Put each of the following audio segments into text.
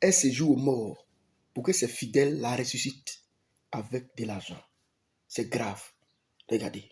elle séjourne aux morts pour que ses fidèles la ressuscitent avec de l'argent. C'est grave. Regardez.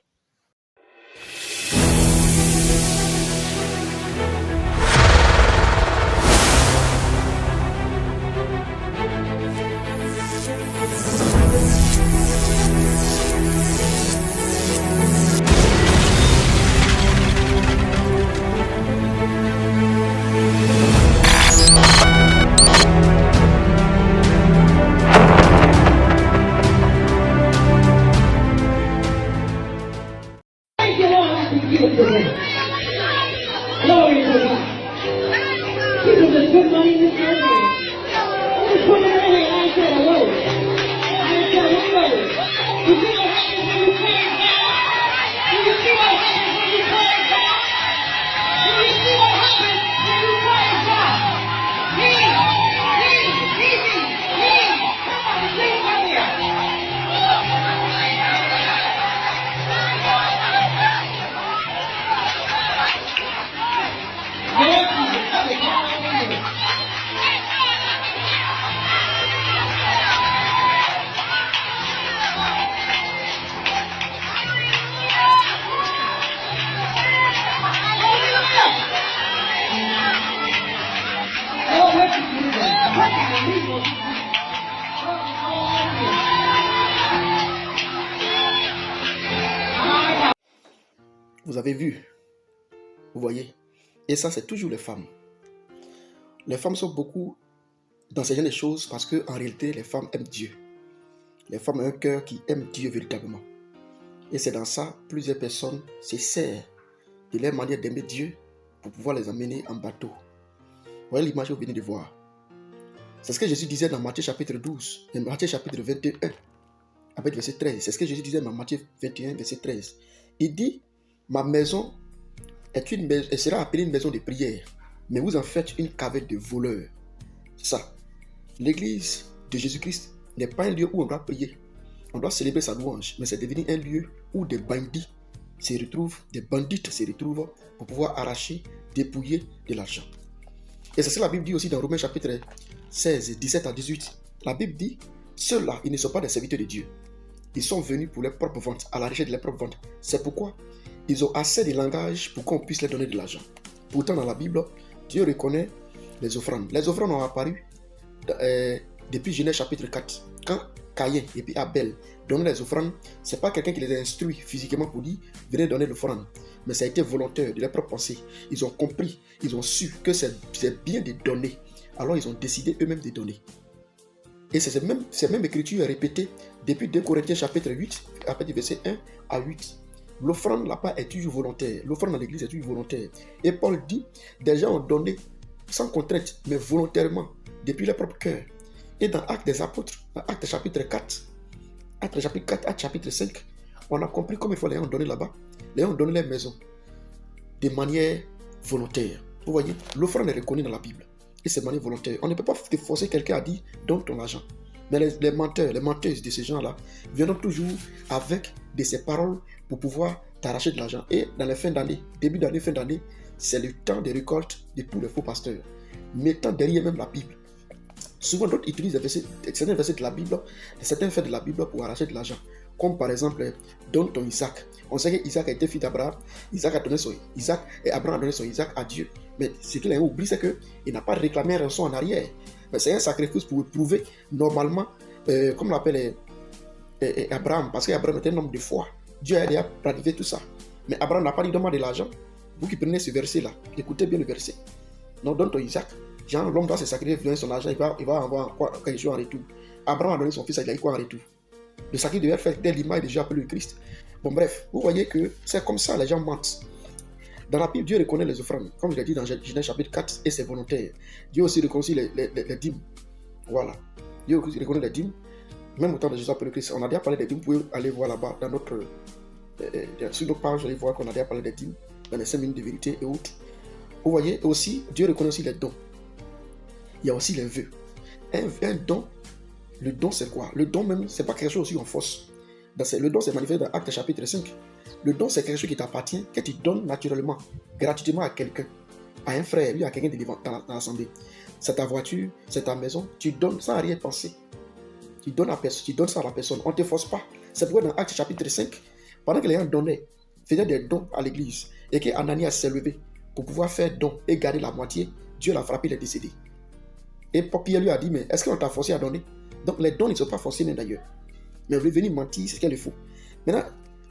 Vous avez vu, vous voyez, et ça c'est toujours les femmes. Les femmes sont beaucoup dans ce genre de choses parce qu'en réalité les femmes aiment Dieu. Les femmes ont un cœur qui aime Dieu véritablement. Et c'est dans ça plusieurs personnes se servent de leur manière d'aimer Dieu pour pouvoir les emmener en bateau. Vous voyez l'image que vous venez de voir. C'est ce que Jésus disait dans Matthieu chapitre 12, et Matthieu chapitre 21, avec verset 13. C'est ce que Jésus disait dans Matthieu 21, verset 13. Il dit, ma maison elle sera appelée une maison de prière, mais vous en faites une caverne de voleurs. C'est ça. L'église de Jésus-Christ n'est pas un lieu où on doit prier. On doit célébrer sa louange, mais c'est devenu un lieu où des bandits se retrouvent, des bandites se retrouvent pour pouvoir arracher, dépouiller de l'argent. Et c'est ce que la Bible dit aussi dans Romains chapitre 16, 17 à 18. La Bible dit, ceux-là, ils ne sont pas des serviteurs de Dieu. Ils sont venus pour leur propre vente, à la recherche de leur propre vente. C'est pourquoi ils ont assez de langage pour qu'on puisse leur donner de l'argent. Pourtant, dans la Bible, Dieu reconnaît les offrandes. Les offrandes ont apparu depuis Genèse chapitre 4. Quand Caïn et puis Abel donnaient les offrandes, ce n'est pas quelqu'un qui les a instruits physiquement pour dire venez donner l'offrande. Mais ça a été volontaire de leur propre pensée. Ils ont compris, ils ont su que c'est bien de donner. Alors ils ont décidé eux-mêmes de donner. Et cette même écriture est répétée depuis 2 Corinthiens chapitre 8, à partir du verset 1 à 8. L'offrande là-bas est toujours volontaire. L'offrande dans l'église est toujours volontaire. Et Paul dit, des gens ont donné sans contrainte, mais volontairement, depuis leur propre cœur. Et dans Actes des Apôtres, dans Actes chapitre 4, Actes chapitre 4, Actes chapitre 5, on a compris comment il faut les gens donner là-bas. Les gens ont donné leur maison de manière volontaire. Vous voyez, l'offrande est reconnue dans la Bible. Et c'est de manière volontaire. On ne peut pas forcer quelqu'un à dire donne ton argent. Mais les menteurs, les menteuses de ces gens-là viendront toujours avec de ces paroles pour pouvoir t'arracher de l'argent. Et dans les fins d'année, début d'année, fin d'année, c'est le temps de récolte de tous les faux pasteurs, mettant derrière même la Bible. Souvent, d'autres utilisent certains versets de la Bible, certains faits de la Bible pour arracher de l'argent. Comme par exemple, donne ton Isaac. On sait qu'Isaac a été fils d'Abraham. Isaac a donné son Isaac et Abraham a donné son Isaac à Dieu. Mais ce qu'il a oublié, c'est qu'il n'a pas réclamé un rançon en arrière. Mais c'est un sacrifice pour prouver normalement, comme on l'appelle Abraham, parce qu'Abraham était un homme de foi. Dieu a déjà planifié tout ça. Mais Abraham n'a pas dit donne-moi de l'argent. Vous qui prenez ce verset-là, écoutez bien le verset. Non, donne ton Isaac. Genre, l'homme doit se sacrifier, donner son argent, il va avoir quelque chose en retour. Abraham a donné son fils, il a eu quoi en retour? Le sacrifice devait faire dès l'image de Dieu appelé le Christ. Bon, bref, vous voyez que c'est comme ça, les gens mentent. Dans la Bible, Dieu reconnaît les offrandes. Comme je l'ai dit dans Genèse chapitre 4, et c'est volontaire. Dieu aussi reconnaît les dîmes. Voilà. Dieu aussi reconnaît les dîmes. Même au temps de Jésus appelé le Christ, on a déjà parlé des dîmes. Vous pouvez aller voir là-bas, sur notre page, vous allez voir qu'on a déjà parlé des dîmes, dans les 5 minutes de vérité et autres. Vous voyez, aussi, Dieu reconnaît aussi les dons. Il y a aussi les vœux. Un don, le don c'est quoi? Le don même, c'est pas quelque chose aussi en force. Le don c'est manifesté dans Actes chapitre 5. Le don c'est quelque chose qui t'appartient, que tu donnes naturellement, gratuitement à quelqu'un. à un frère, lui, à quelqu'un dans l'assemblée. C'est ta voiture, c'est ta maison, tu donnes sans rien penser. Tu donnes ça à la personne. On ne te force pas. C'est pourquoi dans Actes chapitre 5, pendant que les gens donnaient, faisaient des dons à l'église, et que Ananias s'est levé pour pouvoir faire don et garder la moitié, Dieu l'a frappé, il est décédé. Et Pierre lui a dit, mais est-ce qu'on t'a forcé à donner? Donc les dons ne sont pas forcés même d'ailleurs. Mais revenir mentir, c'est ce qu'il faut. Maintenant,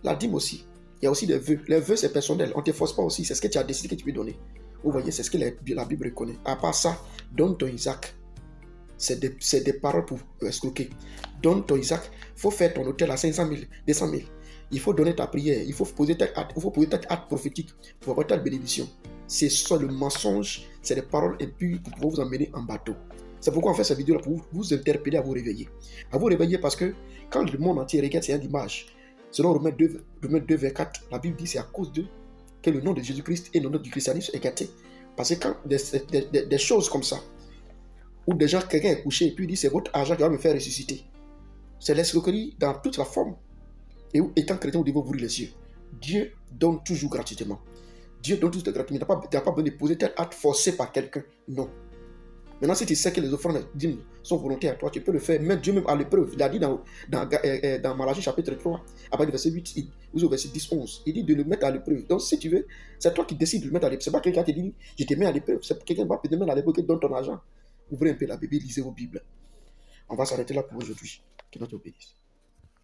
la dîme aussi, il y a aussi des vœux. Les vœux, c'est personnel. On ne te force pas aussi. C'est ce que tu as décidé que tu peux donner. Vous voyez, c'est ce que la Bible reconnaît. À part ça, donne ton Isaac. C'est des paroles pour escroquer. Donne ton Isaac. Il faut faire ton hôtel à 500 000, 200 000. Il faut donner ta prière. Il faut poser tes actes. Il faut poser tes actes prophétiques pour avoir ta bénédiction. C'est ça le mensonge. C'est des paroles impures pour pouvoir vous emmener en bateau. C'est pourquoi on fait cette vidéo-là pour vous interpeller à vous réveiller. À vous réveiller parce que quand le monde entier regarde ces images, selon Romains 2, verset 4, la Bible dit c'est à cause d'eux que le nom de Jésus-Christ et le nom du christianisme est gâté. Parce que quand des choses comme ça, où déjà quelqu'un est couché et puis il dit c'est votre argent qui va me faire ressusciter, c'est l'escroquerie dans toute la forme. Et étant chrétien, vous devez ouvrir les yeux. Dieu donne toujours gratuitement. Dieu donne toujours gratuitement. Tu n'as pas besoin de poser tel acte forcé par quelqu'un. Non. Maintenant, si tu sais que les offrandes dîmes sont volontaires à toi, tu peux le faire. Même Dieu même à l'épreuve. Il a dit dans Malachie chapitre 3, à partir du verset 8, ou au verset 10, 11, il dit de le mettre à l'épreuve. Donc si tu veux, c'est toi qui décides de le mettre à l'épreuve. Ce n'est pas quelqu'un qui te dit, je te mets à l'épreuve. C'est quelqu'un qui va te mettre à l'épreuve qui te donne ton argent. Ouvrez un peu la Bible, lisez vos Bibles. On va s'arrêter là pour aujourd'hui. Que notre bénisse.